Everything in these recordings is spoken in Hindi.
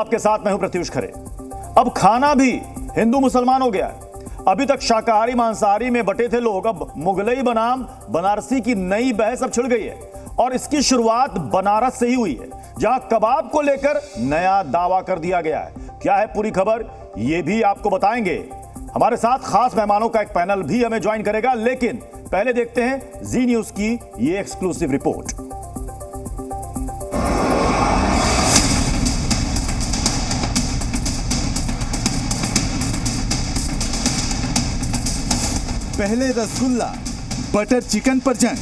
आपके साथ मैं हूं प्रत्युष खरे। अब खाना भी हिंदू मुसलमान हो गया है। अभी तक शाकाहारी मांसाहारी में बटे थे लोग, अब मुगलई बनाम बनारसी की नई बहस अब छिड़ गई है और इसकी शुरुआत बनारस से ही हुई है, जहां कबाब को लेकर नया दावा कर दिया गया है। क्या है पूरी खबर, यह भी आपको बताएंगे। हमारे साथ खास मेहमानों का एक पैनल भी हमें ज्वाइन करेगा, लेकिन पहले देखते हैं जी न्यूज की यह एक्सक्लूसिव रिपोर्ट। पहले रसगुल्ला बटर चिकन पर जंग,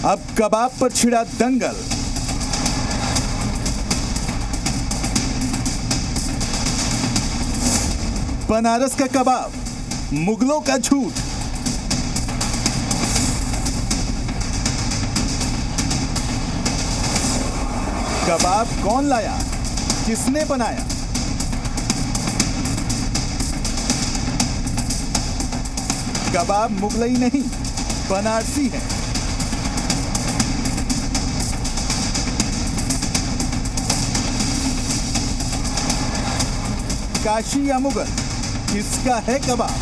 अब कबाब पर छिड़ा दंगल। बनारस का कबाब, मुगलों का झूठ। कबाब कौन लाया, किसने बनाया? कबाब मुगलई नहीं, बनारसी है। काशी या मुगल, किसका है कबाब?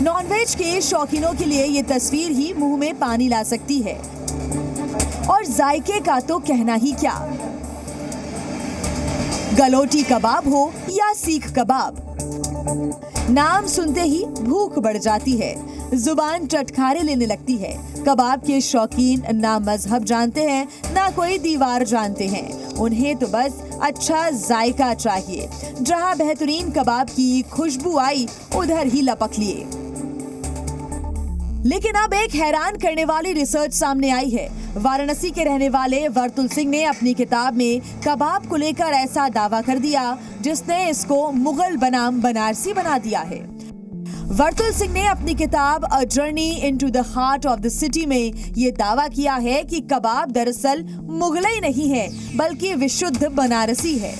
नॉनवेज के शौकीनों के लिए ये तस्वीर ही मुंह में पानी ला सकती है, और जायके का तो कहना ही क्या। गलोटी कबाब हो या सीख कबाब, नाम सुनते ही भूख बढ़ जाती है, जुबान चटखारे लेने लगती है। कबाब के शौकीन ना मजहब जानते हैं, ना कोई दीवार जानते हैं। उन्हें तो बस अच्छा जायका चाहिए। जहां बेहतरीन कबाब की खुशबू आई, उधर ही लपक लिए। लेकिन अब एक हैरान करने वाली रिसर्च सामने आई है। वाराणसी के रहने वाले वर्तुल सिंह ने अपनी किताब में कबाब को लेकर ऐसा दावा कर दिया, जिसने इसको मुगल बनाम बनारसी बना दिया है। वर्तुल सिंह ने अपनी किताब a journey into the heart of the city में ये दावा किया है कि कबाब दरअसल मुगलई नहीं है, बल्कि विशुद्ध बनारसी है।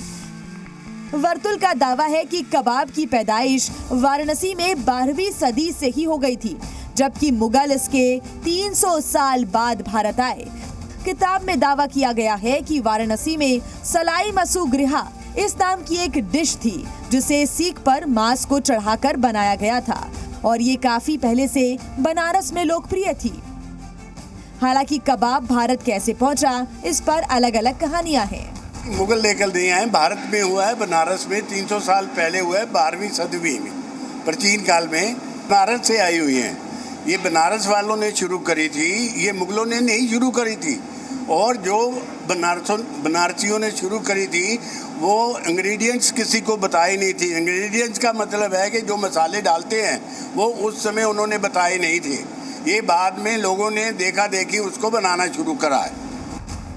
वर्तुल का दावा है कि कबाब की पैदाइश वाराणसी में 12वीं सदी से ही हो गई थी, जबकि मुगल इसके 300 साल बाद भारत आए। किताब में दावा किया गया है कि वाराणसी में सलाई मसू गृहा इस नाम की एक डिश थी, जिसे सीख पर मांस को चढ़ाकर बनाया गया था, और ये काफी पहले से बनारस में लोकप्रिय थी। हालांकि कबाब भारत कैसे पहुंचा, इस पर अलग अलग कहानियां हैं। मुगल लेकर दिए हैं, भारत में हुआ है, बनारस में 300 साल पहले हुआ है, 12वीं सदी में, प्राचीन काल में बनारस से आई हुई हैं। ये बनारस वालों ने शुरू करी थी, ये मुगलों ने नहीं शुरू करी थी। और जो बनारसियों ने शुरू करी थी, वो इंग्रेडिएंट्स किसी को बताए नहीं थी। इंग्रेडिएंट्स का मतलब है कि जो मसाले डालते हैं वो उस समय उन्होंने बताए नहीं थे। ये बाद में लोगों ने देखा देखी उसको बनाना शुरू करा है।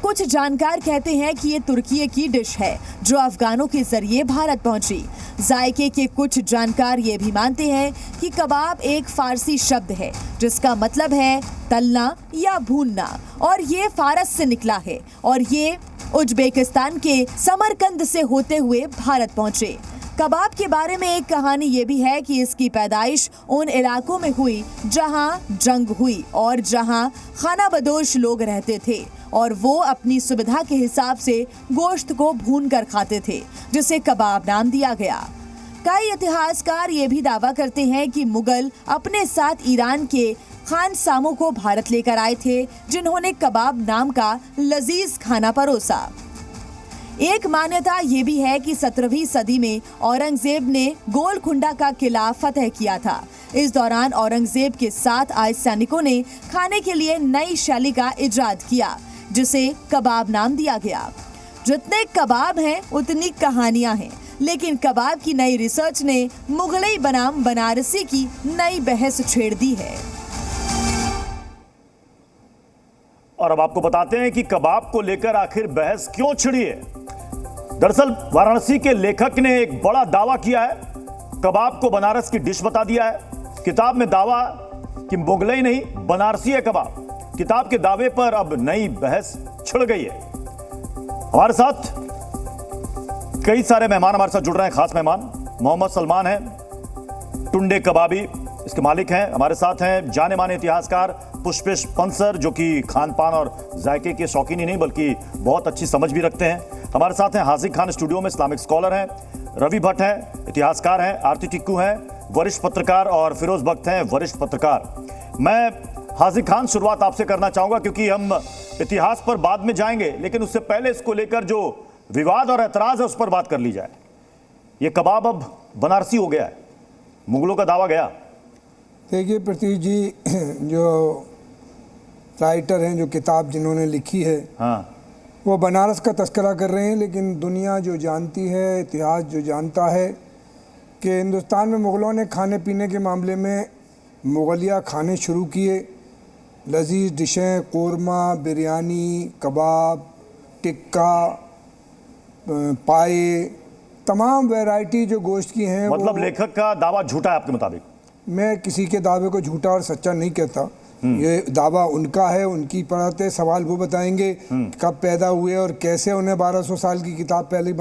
कुछ जानकार कहते हैं कि ये तुर्की की डिश है, जो अफगानों के जरिए भारत पहुंची। जायके के कुछ जानकार ये भी मानते हैं कि कबाब एक फारसी शब्द है, जिसका मतलब है तलना या भूनना, और ये फारस से निकला है, और ये उज्बेकिस्तान के समरकंद से होते हुए भारत पहुंचे। कबाब के बारे में एक कहानी ये भी है कि इसकी पैदाइश उन इलाकों में हुई जहां जंग हुई और जहां खानाबदोश लोग रहते थे, और वो अपनी सुविधा के हिसाब से गोश्त को भूनकर खाते थे, जिसे कबाब नाम दिया गया। कई इतिहासकार ये भी दावा करते हैं कि मुगल अपने साथ ईरान के खानसामों को भारत लेकर आए थे, जिन्होंने कबाब नाम का लजीज खाना परोसा। एक मान्यता ये भी है कि 17वीं सदी में औरंगजेब ने गोलकुंडा का किला फतह किया था। इस दौरान औरंगजेब के साथ आए सैनिकों ने खाने के लिए नई शैली का इजाद किया, जिसे कबाब नाम दिया गया। जितने कबाब हैं उतनी कहानियां हैं, लेकिन कबाब की नई रिसर्च ने मुगलई बनाम बनारसी की नई बहस छेड़ दी है। और अब आपको बताते हैं कि कबाब को लेकर आखिर बहस क्यों छिड़ी है। दरअसल वाराणसी के लेखक ने एक बड़ा दावा किया है, कबाब को बनारस की डिश बता दिया है। किताब में दावा कि मुगलई नहीं बनारसी है कबाब। किताब के दावे पर अब नई बहस छिड़ गई है। हमारे साथ कई सारे मेहमान हमारे साथ जुड़ रहे हैं। खास मेहमान मोहम्मद सलमान हैं, टुंडे कबाबी, इसके मालिक हैं। हमारे साथ हैं जाने माने इतिहासकार पुष्पेश पंसर, जो कि खान पान और जायके के शौकीन ही नहीं बल्कि बहुत अच्छी समझ भी रखते हैं। हमारे साथ हैं हाजिक खान, स्टूडियो में इस्लामिक स्कॉलर हैं। रवि भट्ट हैं, इतिहासकार हैं। आरती टिक्कू हैं, वरिष्ठ पत्रकार। और फिरोज भक्त हैं, वरिष्ठ पत्रकार। मैं हाजिक खान शुरुआत आपसे करना चाहूंगा, क्योंकि हम इतिहास पर बाद में जाएंगे, लेकिन उससे पहले इसको लेकर जो विवाद और ऐतराज है उस पर बात कर ली जाए। ये कबाब अब बनारसी हो गया है, मुगलों का दावा गया। देखिए प्रतीक जी, जो राइटर हैं, जो किताब जिन्होंने लिखी है, हाँ, वो बनारस का तस्करा कर रहे हैं, लेकिन दुनिया जो जानती है, इतिहास जो जानता है कि हिंदुस्तान में मुग़लों ने खाने पीने के मामले में मुग़लिया खाने शुरू किए। लजीज डिशें, कोरमा, बिरयानी, कबाब, टिक्का, पाए, तमाम वैरायटी जो गोश्त की हैं। मतलब वो लेखक का दावा झूठा है आपके मुताबिक? मैं किसी के दावे को झूठा और सच्चा नहीं कहता। ये दावा उनका है, उनकी पढ़ाते सवाल वो बताएंगे कब पैदा हुए और कैसे उन्हें 1200 साल की किताब पहले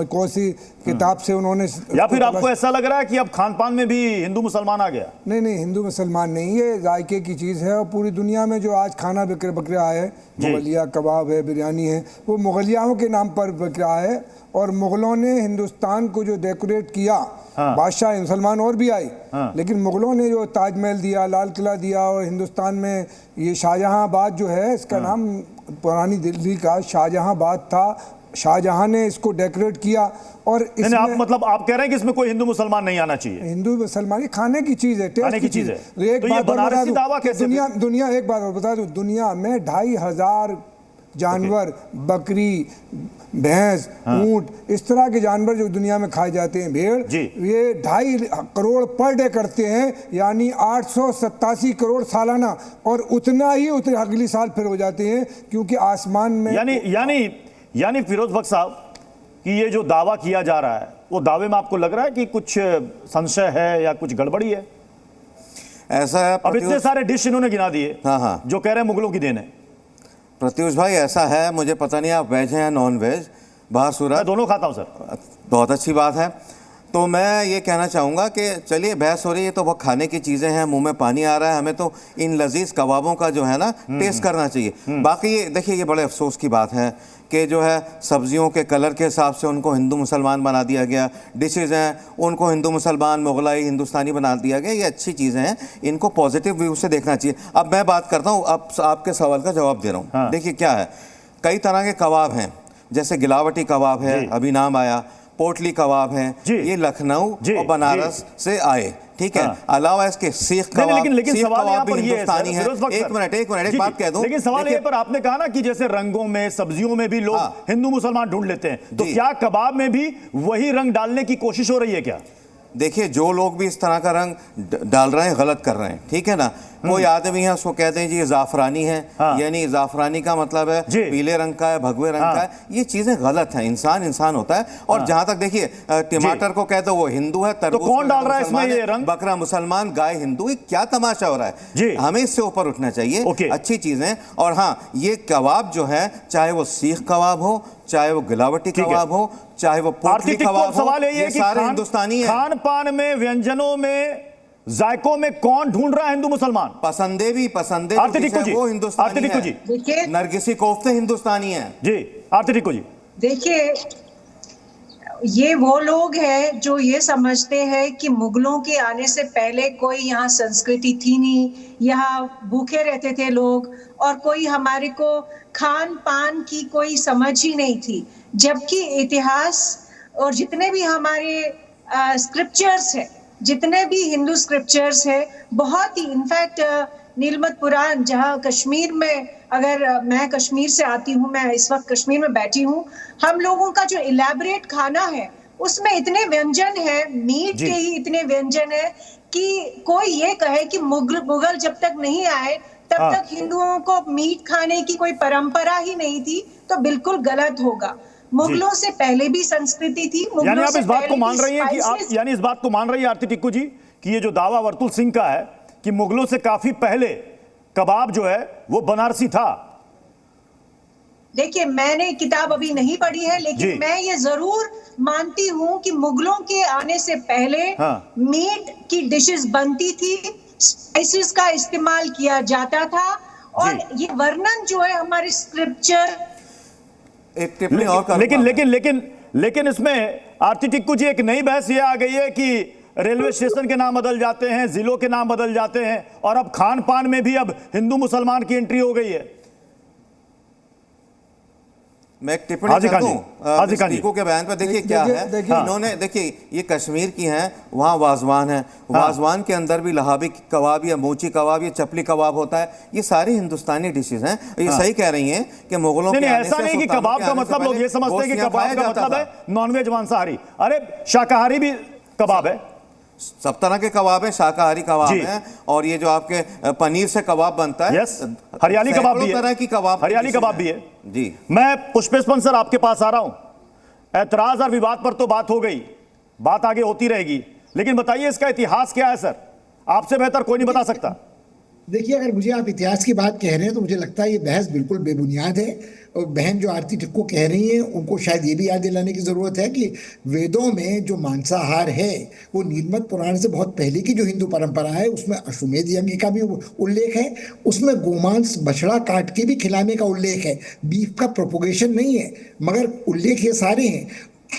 कौन सी किताब से उन्होंने। या फिर आपको ऐसा लग रहा है कि अब खान पान में भी हिंदू मुसलमान आ गया? नहीं नहीं, हिंदू मुसलमान नहीं, ये जायके की चीज़ है। और पूरी दुनिया में जो आज खाना बिक रहा है, मुगलिया कबाब है, बिरयानी है, वो मुगलियाओं के नाम पर बिक रहा है। और मुग़लों ने हिंदुस्तान को जो डेकोरेट किया, बादशाह मुसलमान और भी आए, लेकिन मुग़लों ने जो ताजमहल दिया, लाल किला दिया, और हिंदुस्तान में ये शाहजहांबाद जो है, इसका नाम पुरानी दिल्ली का शाहजहांबाद था। शाहजहां ने इसको डेकोरेट किया। और इसमें आप मतलब आप कह रहे हैं कि इसमें कोई हिंदू मुसलमान नहीं आना चाहिए? हिंदू मुसलमान ये खाने की चीज़ है, खाने की चीज़ है। एक तो ये बनारसी दावा कैसे? दुनिया एक बात और बता दूं, दुनिया में 2500 जानवर, बकरी, भैंस, ऊंट, इस तरह के जानवर जो दुनिया में खाए जाते हैं, भेड़, ये 2.5 करोड़ पर डे करते हैं, यानी 887 करोड़ सालाना। और उतना ही अगली साल फिर हो जाते हैं, क्योंकि आसमान में यानी फिरोज भक्त साहब कि ये जो दावा किया जा रहा है, वो दावे में आपको लग रहा है कि कुछ संशय है या कुछ गड़बड़ी है? ऐसा है। अब इतने सारे डिश इन्होंने गिना दिए, हाँ, जो कह रहे हैं मुगलों की देन है। प्रत्युष भाई, ऐसा है, मुझे पता नहीं आप वेज हैं या नॉन वेज। मैं दोनों खाता हूं सर। बहुत अच्छी बात है। तो मैं ये कहना चाहूँगा कि चलिए, बहस हो रही है तो वह खाने की चीज़ें हैं, मुंह में पानी आ रहा है, हमें तो इन लजीज कबाबों का जो है ना टेस्ट करना चाहिए। बाकी ये देखिए, ये बड़े अफसोस की बात है कि जो है सब्जियों के कलर के हिसाब से उनको हिंदू मुसलमान बना दिया गया। डिशेज़ हैं, उनको हिंदू मुसलमान, मुगलाई, हिंदुस्तानी बना दिया गया। ये अच्छी चीज़ें हैं, इनको पॉजिटिव व्यू से देखना चाहिए। अब मैं बात करता हूँ, अब आपके सवाल का जवाब दे रहा हूँ। हाँ। देखिए क्या है, कई तरह के कबाब हैं, जैसे गिलावटी कबाब है, अभी नाम आया, पोटली कबाब है, ये लखनऊ और बनारस से आए, ठीक है। अलावा इसके सीख कबाब, लेकिन सीख सवाल कबाब भी पर ये है हिंदुस्तानी है। एक मिनट एक बात कह दूं, लेकिन सवाल ये पर आपने कहा ना कि जैसे रंगों में, सब्जियों में भी लोग हिंदू मुसलमान ढूंढ लेते हैं, तो क्या कबाब में भी वही रंग डालने की कोशिश हो रही है क्या? देखिए, जो लोग भी इस तरह का रंग डाल रहे हैं, गलत कर रहे हैं, ठीक है ना। कोई आदमी है, उसको कहते हैं जी ये जाफरानी है, यानी जाफरानी का मतलब है पीले रंग का है, भगवे रंग का है। ये चीजें गलत हैं। इंसान होता है। और जहां तक देखिए, टमाटर को कहते हैं वो हिंदू है, तो कौन डाल रहा है इसमें ये रंग? बकरा मुसलमान, गाय हिंदू। क्या तमाशा हो रहा है? हमें इससे ऊपर उठना चाहिए। अच्छी चीजें। और हाँ, ये कबाब जो है, चाहे वो सीख कबाब हो, चाहे वो गिलावटी कबाब हो, चाहे वो पोटली कबाब हो, सवाल ये सारे हिंदुस्तानी है। खान पान में, व्यंजनों में, जायकों में कौन ढूंढ रहा है हिंदू मुसलमान? पसंदे आरती टिक्कू जी, वो हिंदुस्तानी है। देखिए, नरगिसी कोफ्ते हिंदुस्तानी है जी। आरती टिक्कू जी, देखिए, ये वो लोग हैं जो ये समझते हैं कि मुगलों के आने से पहले कोई यहाँ संस्कृति थी नहीं, यहाँ भूखे रहते थे लोग, और कोई हमारे को खान पान की कोई समझ ही नहीं थी। जबकि इतिहास और जितने भी हमारे स्क्रिप्चर्स हैं, जितने भी हिंदू स्क्रिप्चर्स है, बहुत ही, इनफैक्ट नीलमत पुराण, जहाँ कश्मीर में, अगर मैं कश्मीर से आती हूँ, मैं इस वक्त कश्मीर में बैठी हूँ, हम लोगों का जो इलेबरेट खाना है उसमें इतने व्यंजन है, मीट के ही इतने व्यंजन है कि कोई ये कहे कि मुगल जब तक नहीं आए तब तक हिंदुओं को मीट खाने की कोई परंपरा ही नहीं थी, तो बिल्कुल गलत होगा। मुगलों से पहले भी संस्कृति थी। यानी आप इस बात को मान रही हैं कि इस बात को मान रही है आरती टिक्कू जी कि ये जो दावा वर्तुल सिंह का है कि मुगलों से काफी पहले कबाब जो है वो बनारसी था? देखिए, मैंने किताब अभी नहीं पढ़ी है, जी। लेकिन मैं ये जरूर मानती हूँ कि मुगलों के आने से पहले हाँ। मीट की डिशेस बनती थी, स्पाइसेस का इस्तेमाल किया जाता था, और ये वर्णन जो है हमारे स्क्रिप्चर। एक टिप्पणी और करूंगा। लेकिन इसमें आरती टिक्कू जी एक नई बहस ये आ गई है कि रेलवे स्टेशन के नाम बदल जाते हैं, जिलों के नाम बदल जाते हैं, और अब खान पान में भी अब हिंदू मुसलमान की एंट्री हो गई है। मैं एक टिप्पणी कर दूं टिक्कू के बयान पर। देखिए क्या है, इन्होंने देखिए ये कश्मीर की हैं, वहाँ वाजवान है, वाजवान के अंदर भी लहाबी कबाब या मोची कबाब या चपली कबाब होता है, ये सारी हिंदुस्तानी डिशेज हैं। ये सही कह रही हैं कि मुगलों के आने से, ऐसा नहीं कि कबाब का मतलब लोग ये समझते हैं कि कबाब का मतलब है नॉनवेज मांसाहारी। अरे शाकाहारी भी कबाब है, सब तरह के कबाब है, शाकाहारी कबाब है, और ये जो आपके पनीर से कबाब बनता है, यस, हरियाली कबाब भी है, तरह की कबाब, हरियाली कबाब भी है जी। मैं पुष्पेश्वर सर आपके पास आ रहा हूं। ऐतराज और विवाद पर तो बात हो गई, बात आगे होती रहेगी, लेकिन बताइए इसका इतिहास क्या है सर? आपसे बेहतर कोई नहीं बता सकता। देखिए, अगर मुझे आप इतिहास की बात कह रहे हैं तो मुझे लगता है ये बहस बिल्कुल बेबुनियाद है। और बहन जो आरती टिक्कू कह रही हैं, उनको शायद ये भी याद दिलाने की ज़रूरत है कि वेदों में जो मांसाहार है वो नीलमत पुराण से बहुत पहले की जो हिंदू परंपरा है उसमें अश्वमेध यज्ञ का भी उल्लेख है, उसमें गोमांस बछड़ा काट के भी खिलाने का उल्लेख है। बीफ का प्रोपोगेशन नहीं है, मगर उल्लेख ये सारे हैं।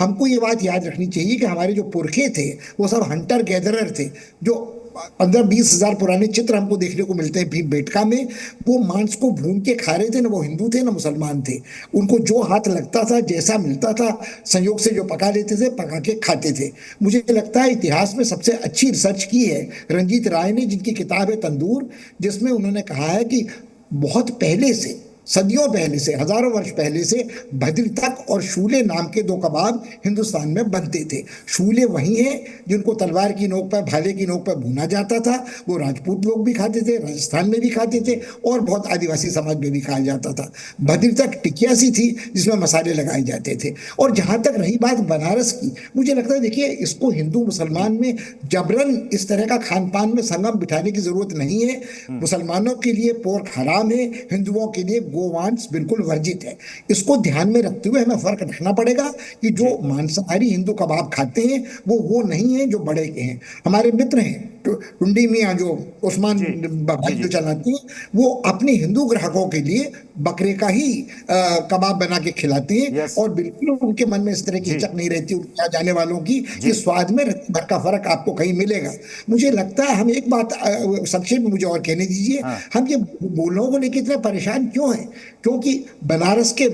हमको ये बात याद रखनी चाहिए कि हमारे जो पुरखे थे वो सब हंटर गैदरर थे। जो 15-20 हज़ार पुराने चित्र हमको देखने को मिलते हैं भीमबेटका में, वो मांस को भून के खा रहे थे ना, वो हिंदू थे ना मुसलमान थे। उनको जो हाथ लगता था, जैसा मिलता था, संयोग से जो पका लेते थे, पका के खाते थे। मुझे लगता है इतिहास में सबसे अच्छी रिसर्च की है रंजीत राय ने, जिनकी किताब है तंदूर, जिसमें उन्होंने कहा है कि बहुत पहले से, सदियों पहले से, हजारों वर्ष पहले से भद्रतक और शूले नाम के दो कबाब हिंदुस्तान में बनते थे। शूले वही हैं जिनको तलवार की नोक पर, भाले की नोक पर भुना जाता था। वो राजपूत लोग भी खाते थे, राजस्थान में भी खाते थे, और बहुत आदिवासी समाज में भी खाया जाता था। भद्रतक टिकिया सी थी जिसमें मसाले लगाए जाते थे। और जहाँ तक रही बात बनारस की, मुझे लगता है देखिए, इसको हिंदू मुसलमान में जबरन इस तरह का खान पान में संगम बिठाने की जरूरत नहीं है। मुसलमानों के लिए पोर्क हराम है, हिंदुओं के लिए गोवंश बिल्कुल वर्जित है। इसको ध्यान में रखते हुए हमें फर्क रखना पड़ेगा कि जो मांसाहारी हिंदू कबाब खाते हैं वो नहीं है जो बड़े के हैं। हमारे मित्र हैं टुंडी मियाँ जो उस्मान भाई जो चलाती हैं, वो अपने हिंदू ग्राहकों के लिए बकरे का ही कबाब बना के खिलाते हैं, और बिल्कुल उनके मन में इस तरह की हिचक नहीं रहती उनके यहाँ जाने वालों की कि स्वाद में भर का फर्क आपको कहीं मिलेगा। मुझे लगता है हम एक बात संक्षेप में मुझे और कहने दीजिए, हम ये बोलों को लेकर इतने परेशान क्यों हैं? क्योंकि बनारस के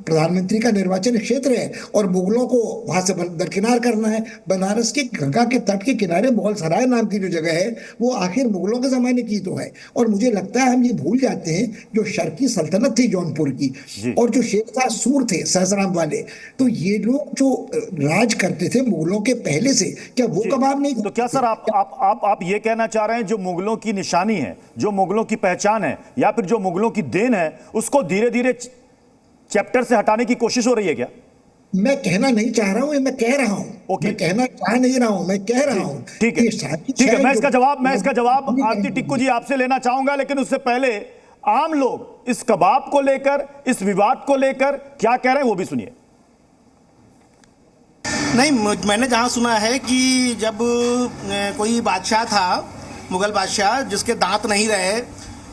प्रधानमंत्री का निर्वाचन क्षेत्र है और मुगलों को वहां से दरकिनार करना है। बनारस के गंगा के तट के किनारे मुगल सराय नाम की जो जगह है वो आखिर मुगलों के जमाने की तो है। और मुझे लगता है हम ये भूल जाते हैं जो शर्की सल्तनत थी जौनपुर की, और जो शेखशाह सूर थे सहसराम वाले, तो ये लोग जो राज करते थे मुगलों के पहले से, क्या वो कबाब नहीं? तो क्या सर आप ये कहना चाह रहे हैं जो मुगलों की निशानी है, जो मुगलों की पहचान है, या फिर जो मुगलों की देन है, उसको धीरे धीरे चैप्टर से हटाने की कोशिश हो रही है क्या? मैं कहना नहीं चाह रहा हूं, मैं कह रहा हूं। मैं कहना चाह नहीं रहा हूं, मैं कह रहा हूं। ठीक है, मैं इसका जवाब आरती टिक्कू जी आपसे लेना चाहूंगा, लेकिन उससे पहले आम लोग इस कबाब को लेकर, इस विवाद को लेकर क्या कह रहे हैं वो भी सुनिए। नहीं, मैंने जहां सुना है कि जब कोई बादशाह था, मुगल बादशाह, जिसके दांत नहीं रहे,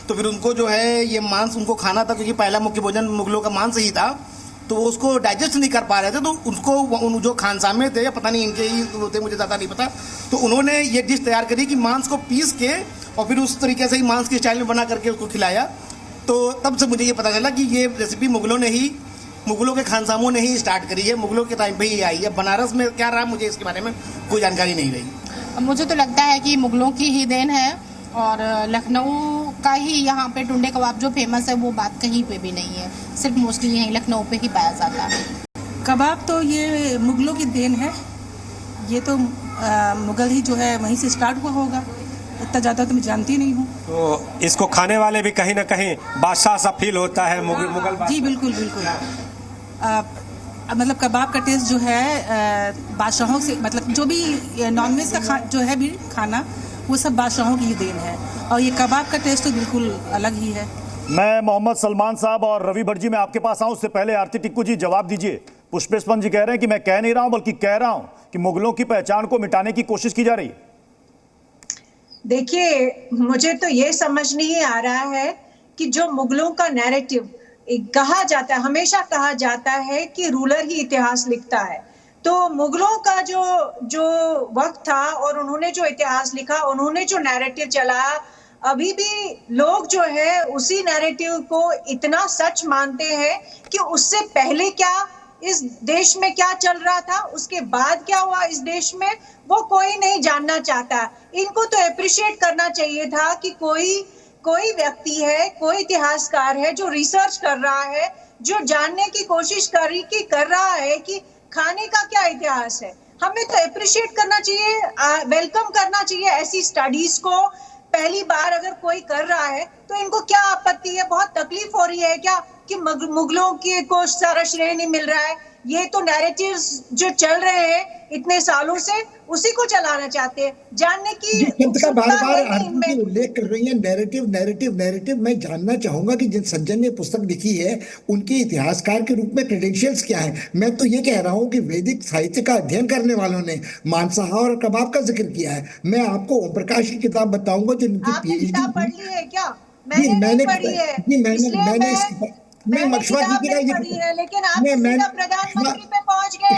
तो फिर उनको जो है ये मांस उनको खाना था, क्योंकि पहला मुख्य भोजन मुगलों का मांस ही था, तो वो उसको डाइजेस्ट नहीं कर पा रहे थे। तो उनको जो खानसामे थे, या पता नहीं इनके ही थे, मुझे ज़्यादा नहीं पता, तो उन्होंने ये डिश तैयार करी कि मांस को पीस के और फिर उस तरीके से ही मांस के स्टाइल में बना करके उसको खिलाया। तो तब से मुझे ये पता चला कि ये रेसिपी मुगलों के खानसामों ने ही स्टार्ट करी है, मुगलों के टाइम पर ही आई है। बनारस में क्या रहा, मुझे इसके बारे में कोई जानकारी नहीं रही। मुझे तो लगता है कि मुगलों की ही देन है, और लखनऊ का ही यहाँ पे टुंडे कबाब जो फेमस है वो बात कहीं पे भी नहीं है, सिर्फ मोस्टली यहीं लखनऊ पे ही पाया जाता है। कबाब तो ये मुगलों की देन है, ये तो मुगल ही जो है वहीं से स्टार्ट हुआ होगा, इतना ज़्यादा तो मैं जानती नहीं हूँ। तो इसको खाने वाले भी कहीं ना कहीं बादशाह सा फील होता है मुगल जी बिल्कुल बिल्कुल। मतलब कबाब का टेस्ट जो है बादशाहों से, मतलब जो भी नॉनवेज का जो है भी खाना, वो सब बादशाहों की ही देन है, और ये कबाब का टेस्ट तो बिल्कुल अलग ही है। मैं मोहम्मद सलमान साहब और रवि भट्ट जी, मैं आपके पास आऊं उससे पहले आरती टिक्कू जी जवाब दीजिए। पुष्पेश पंत जी कह रहे हैं कि मैं कह नहीं रहा हूं बल्कि कह रहा हूं कि मुगलों की पहचान को मिटाने की कोशिश की जा रही है। देखिए, मुझे तो ये समझ नहीं आ रहा है कि जो मुगलों का नैरेटिव कहा जाता है, हमेशा कहा जाता है कि रूलर ही इतिहास लिखता है। तो मुगलों का जो वक्त था और उन्होंने जो इतिहास लिखा, उन्होंने जो नैरेटिव चलाया, अभी भी लोग जो है उसी नैरेटिव को इतना सच मानते हैं कि उससे पहले क्या इस देश में क्या चल रहा था, उसके बाद क्या हुआ इस देश में, वो कोई नहीं जानना चाहता। इनको तो अप्रिशिएट करना चाहिए था कि कोई व्यक्ति है, कोई इतिहासकार है जो रिसर्च कर रहा है, जो जानने की कोशिश कर रहा है कि खाने का क्या इतिहास है। हमें तो अप्रिशिएट करना चाहिए, वेलकम करना चाहिए ऐसी स्टडीज को। पहली बार अगर कोई कर रहा है तो इनको क्या आपत्ति है? बहुत तकलीफ हो रही है क्या कि मुगलों को सारा श्रेय नहीं मिल रहा है? ये तो नैरेटिव्स जो चल रहे हैं इतने सालों से, उसी को चलाना चाहते हैं। जानने की का बार-बार आरती जी उल्लेख कर रही है नैरेटिव। मैं जानना चाहूंगा कि जिन सज्जन ने पुस्तक लिखी है उनके इतिहासकार के रूप में क्रेडेंशियल्स क्या है। मैं तो ये कह रहा हूँ कि वैदिक साहित्य का अध्ययन करने वालों ने मांसाहार और कबाब का जिक्र किया है। मैं आपको ओम प्रकाश की किताब बताऊंगा जो उनकी पीएचडी पढ़ ली है क्या? मैंने पढ़ी है। मैं मक्षमा कीजिएगा, लेकिन आप सीधा प्रधानमंत्री पे पहुंच गए।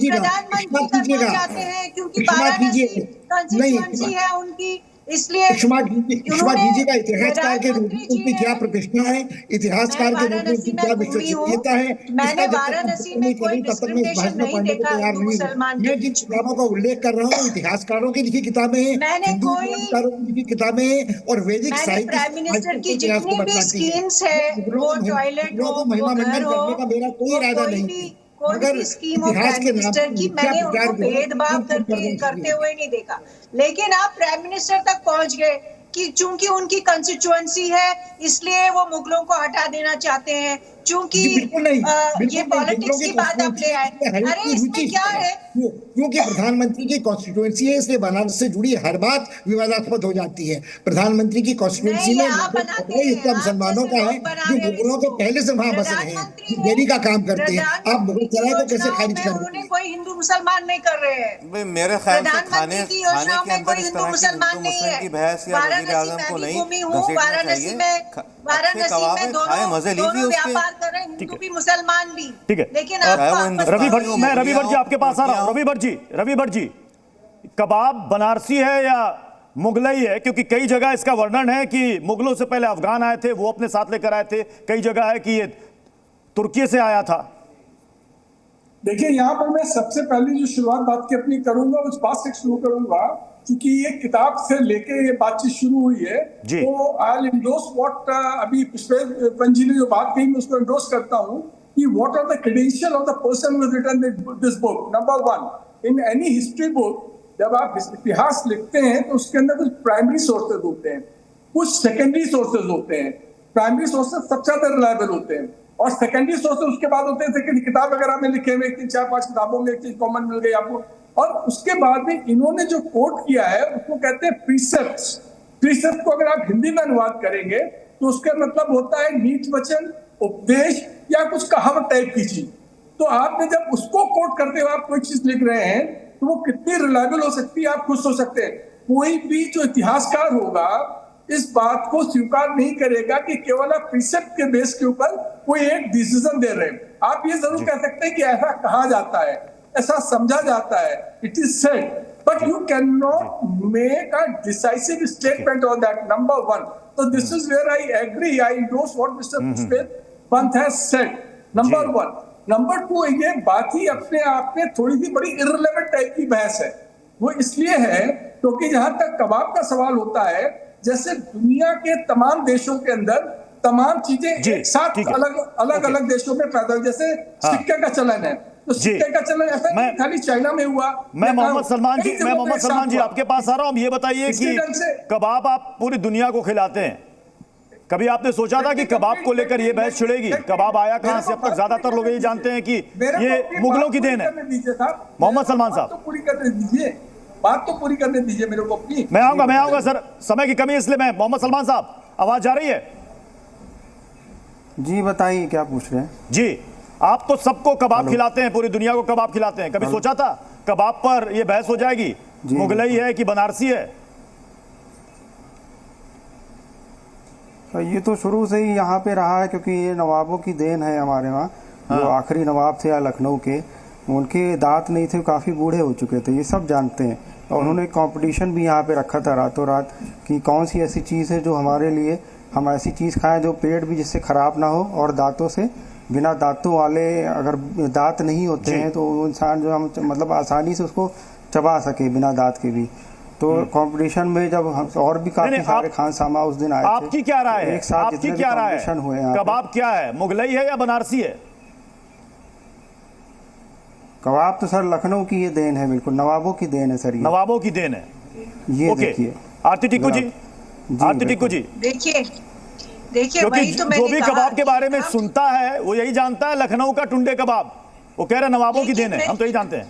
प्रधानमंत्री करना चाहते हैं क्योंकि वाराणसी कंस्टिट्यूएंसी है उनकी, इसलिए क्षमा कीजिए का इतिहासकार के रूप में उनकी क्या प्रतिष्ठा है, इतिहासकार के रूप में उनकी क्या विश्वसनीयता है। मैंने वाराणसी में कोई डिस्क्रिमिनेशन नहीं देखा हिंदू मुसलमान। मैं जिन किताबों का उल्लेख कर रहा हूँ इतिहासकारों की लिखी किताबें हैं, हिंदू इतिहासकारों की लिखी किताबें हैं और वैदिक साहित्य प्राइम मिनिस्टर की जितनी भी स्कीम्स है, वो टॉयलेट हो, महिमा मंडन करने का मेरा कोई इरादा नहीं, कोई स्कीम ऑफ प्राइम मिनिस्टर की मैंने उनको भेदभाव करते हुए नहीं देखा। लेकिन आप प्राइम मिनिस्टर तक पहुंच गए कि चूंकि उनकी कंस्टिट्यूएंसी है इसलिए वो मुगलों को हटा देना चाहते हैं, चूंकि ये पॉलिटिक्स की बात आप ले आए। अरे इसमें क्या है, क्योंकि प्रधानमंत्री की कॉन्स्टिट्यूएंसी है इसलिए बनारस से जुड़ी हर बात विवादास्पद हो जाती है। प्रधानमंत्री की कॉन्स्टिट्यूएंसी में हिस्सा मुसलमानों का है जो मुगलों के पहले से वहां बस रहे हैं, देरी का काम करते हैं। आप मुगल सराय को कैसे खारिज कर रहे हैं? कोई हिंदू मुसलमान नहीं कर रहे हैं। मेरे ख्याल से प्रधानमंत्री की योजनाओं में कोई हिंदू मुसलमान नहीं है। वाराणसी में घूमी हूँ, वाराणसी में दोनों व्यापार कर रहे हैं, हिंदू भी मुसलमान भी। ठीक है, लेकिन रवि भट्ट जी आपके पास आ रहा हूं। रवि भट्ट जी, कबाब बनारसी है या मुगलई है? क्योंकि कई जगह इसका वर्णन है कि मुगलों से पहले अफगान आए थे, वो अपने साथ लेकर आए थे। कई जगह है कि ये तुर्की से आया था। देखिए, यहाँ पर मैं सबसे पहले जो शुरुआत बात की अपनी करूंगा उस बात से शुरू करूंगा, क्योंकि ये किताब से लेके ये बातचीत शुरू हुई है। तो आई विल एंडोर्स व्हाट अभी पुष्पेश पंत जी ने जो बात कही मैं उसको एंडोर्स करता हूँ कि what are the credential of the person who has written this book. Number 1, in any history book जब आप इतिहास लिखते हैं तो उसके अंदर कुछ प्राइमरी सोर्सेज होते हैं, कुछ सेकेंडरी सोर्सेज होते हैं। प्राइमरी सोर्सेज सबसे ज्यादा रिलायबल होते हैं और सेकेंडरी सोर्सेज उसके बाद होते हैं। सेकेंडरी किताब वगैरह में लिखे हुए 3-4-5 किताबों में एक चीज कॉमन मिल गई आपको। और उसके बाद में इन्होंने जो कोट किया है उसको कहते हैं प्रीसेप्ट्स। प्रीसेप्ट को अगर आप हिंदी में अनुवाद करेंगे तो उसका मतलब होता है नीति वचन, उपदेश या कुछ कहावत टाइप की चीज। तो आपने जब उसको कोट करते हुए आप कोई चीज लिख रहे हैं तो वो कितनी रिलायबल हो सकती है आप खुद सोच सकते हैं। कोई भी जो इतिहासकार होगा इस बात को स्वीकार नहीं करेगा कि केवल आप प्रीसेप्ट के बेस के ऊपर कोई एक डिसीजन दे रहे हैं। आप ये जरूर कह सकते हैं कि ऐसा कहा जाता है, ऐसा समझा जाता है, it is said, but you can not make a decisive statement on that. Number 1, so this is where I agree, I endorse what Mr. Pushpesh Pant has said. Number 1. Number 2, ये बात ही अपने आप में थोड़ी सी बड़ी irrelevant टाइप की बहस है। वो इसलिए है क्योंकि जहां तक कबाब का सवाल होता है, जैसे दुनिया के तमाम देशों के अंदर तमाम चीजें एक साथ अलग देशों में पैदा हुई। जैसे सिक्के का चलन है तो सिक्के का चलन ऐसा नहीं खाली चाइना में हुआ। मैं मोहम्मद सलमान जी आपके पास आ रहा हूं। ये बताइए कि कबाब आप पूरी दुनिया को खिलाते हैं, कभी आपने सोचा था कि कबाब को लेकर ये बहस छिड़ेगी? कबाब आया कहां से? अब तक ज्यादातर लोग ये जानते हैं कि ये मुगलों की देन है। मोहम्मद सलमान साहब पूरी करने दीजिए, बात तो पूरी करने दीजिए मेरे को अपनी। मैं आऊंगा सर, समय की कमी इसलिए। मैं मोहम्मद सलमान साहब, आवाज जा रही है? जी बताइए क्या पूछ रहे हैं। जी, आप तो सबको कबाब खिलाते हैं, पूरी दुनिया को कबाब खिलाते हैं, कभी सोचा था कबाब पर यह बहस हो जाएगी, मुगलई है कि बनारसी है? ये तो शुरू से ही यहाँ पे रहा है, क्योंकि ये नवाबों की देन है हमारे वहाँ। जो आखिरी नवाब थे लखनऊ के, उनके दांत नहीं थे, काफ़ी बूढ़े हो चुके थे, ये सब जानते हैं। और उन्होंने कंपटीशन भी यहाँ पे रखा था रातों रात कि कौन सी ऐसी चीज़ है जो हमारे लिए, हम ऐसी चीज़ खाएं जो पेट भी जिससे ख़राब ना हो, और दांतों से, बिना दांतों वाले अगर दांत नहीं होते हैं तो वो इंसान जो हम मतलब आसानी से उसको चबा सके बिना दांत के भी। तो कंपटीशन में जब हम और भी काफी सारे खान सामा उस दिन आए थे। आपकी क्या राय है? एक साथ आपकी क्या राय है? हुए कबाब क्या है, मुगलई है या बनारसी है? कबाब तो सर लखनऊ की ये देन है, बिल्कुल नवाबों की देन है सर। ये नवाबों की देन है, ये देखिए। आरती टिक्कू जी, आरती टिक्कू जी, देखिए क्योंकि जो भी कबाब के बारे में सुनता है वो यही जानता है लखनऊ का टुंडे कबाब, वो कह रहे नवाबों की देन है, हम तो यही जानते हैं।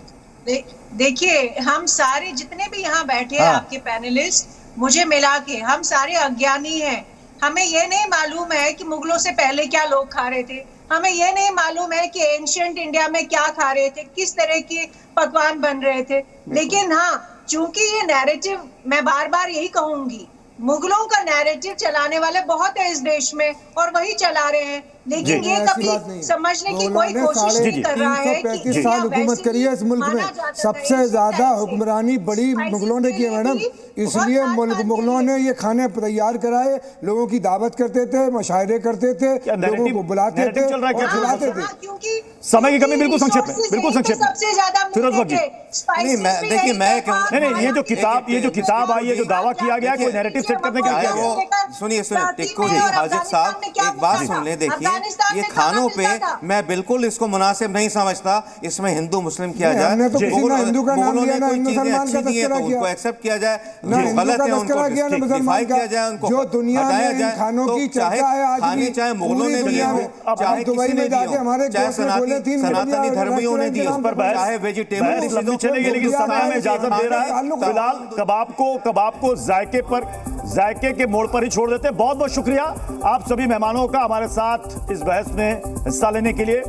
देखिए, हम सारे जितने भी यहाँ बैठे हैं आपके पैनलिस्ट, मुझे मिला के हम सारे अज्ञानी हैं। हमें ये नहीं मालूम है कि मुगलों से पहले क्या लोग खा रहे थे, हमें ये नहीं मालूम है कि एंशिएंट इंडिया में क्या खा रहे थे, किस तरह के पकवान बन रहे थे। लेकिन हाँ, चूंकि ये नैरेटिव, मैं बार बार यही कहूंगी, मुगलों का नैरेटिव चलाने वाले बहुत है इस देश में और वही चला रहे हैं, लेकिन ये कभी समझने की कोई कोशिश नहीं कर रहा है कि 335 साल हुकूमत करी है इस मुल्क में, सबसे ज्यादा हुक्मरानी बड़ी मुगलों ने की है मैडम, इसलिए मुगलों ने ये खाने तैयार कराए, लोगों की दावत करते थे, मुशायरे करते थे, लोगों को बुलाते थे, खिलाते थे। समय की कमी, बिल्कुल संक्षेप में, बिल्कुल संक्षेप में फिरोज भट्ट जी। देखिए मैं नहीं, ये जो किताब आई है, जो दावा किया गया, कोई नैरेटिव सेट करने के लिए किया गया। सुनिए टिक्कू जी, हाजिर साहब एक बात सुन ले। देखिए ये खानों पे मैं बिल्कुल इसको मुनासिब नहीं समझता इसमें हिंदू मुस्लिम किया जाए। हिंदू का नाम लिया ना, मुसलमान का तस्करा किया, उनको एक्सेप्ट किया जाए, जो गलत है उनको डिफाई किया जाए, उनको जो दुनिया हटाया में जाए। खानों की चर्चा है आज भी, चाहे मुगलों ने दिए हो, चाहे किसी ने दिए हो, चाहे सनातनी धर्मियों ने दिए, चाहे वेजिटेबल लंबी चलेगी, लेकिन समय में इजाजत दे रहा है। फिलहाल कबाब को जायके के मोड़ पर ही छोड़ देते हैं। बहुत बहुत शुक्रिया आप सभी मेहमानों का हमारे साथ इस बहस में हिस्सा लेने के लिए।